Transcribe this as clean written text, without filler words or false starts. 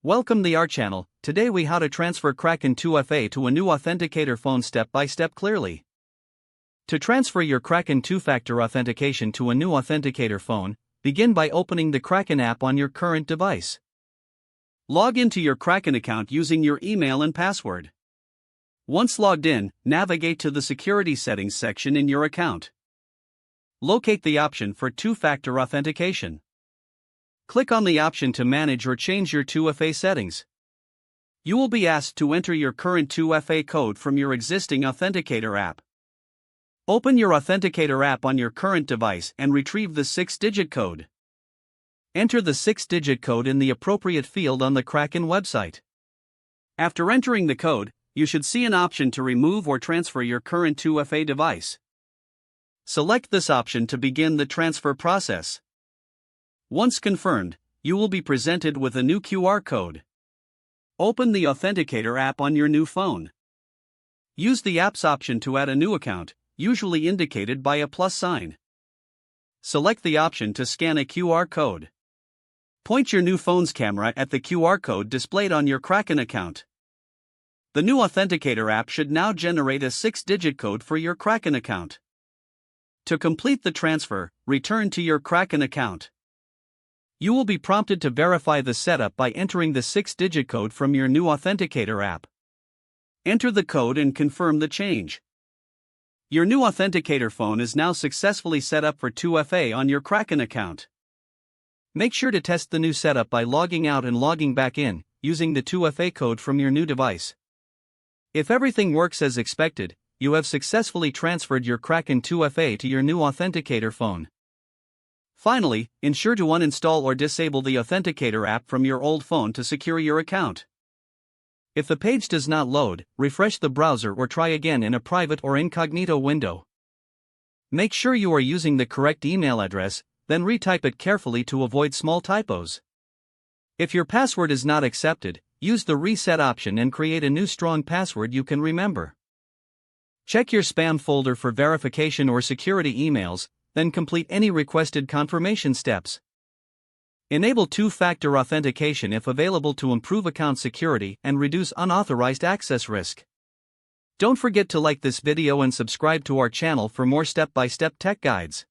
Welcome to our channel. Today we how to transfer Kraken 2FA to a new Authenticator phone step by step clearly. To transfer your Kraken two-factor authentication to a new Authenticator phone, begin by opening the Kraken app on your current device. Log into your Kraken account using your email and password. Once logged in, navigate to the Security Settings section in your account. Locate the option for two-factor authentication. Click on the option to manage or change your 2FA settings. You will be asked to enter your current 2FA code from your existing Authenticator app. Open your Authenticator app on your current device and retrieve the 6-digit code. Enter the 6-digit code in the appropriate field on the Kraken website. After entering the code, you should see an option to remove or transfer your current 2FA device. Select this option to begin the transfer process. Once confirmed, you will be presented with a new QR code. Open the Authenticator app on your new phone. Use the Apps option to add a new account, usually indicated by a plus sign. Select the option to scan a QR code. Point your new phone's camera at the QR code displayed on your Kraken account. The new Authenticator app should now generate a 6-digit code for your Kraken account. To complete the transfer, return to your Kraken account. You will be prompted to verify the setup by entering the 6-digit code from your new Authenticator app. Enter the code and confirm the change. Your new Authenticator phone is now successfully set up for 2FA on your Kraken account. Make sure to test the new setup by logging out and logging back in, using the 2FA code from your new device. If everything works as expected, you have successfully transferred your Kraken 2FA to your new Authenticator phone. Finally, ensure to uninstall or disable the Authenticator app from your old phone to secure your account. If the page does not load, refresh the browser or try again in a private or incognito window. Make sure you are using the correct email address, then retype it carefully to avoid small typos. If your password is not accepted, use the reset option and create a new strong password you can remember. Check your spam folder for verification or security emails, then complete any requested confirmation steps. Enable two-factor authentication if available to improve account security and reduce unauthorized access risk. Don't forget to like this video and subscribe to our channel for more step-by-step tech guides.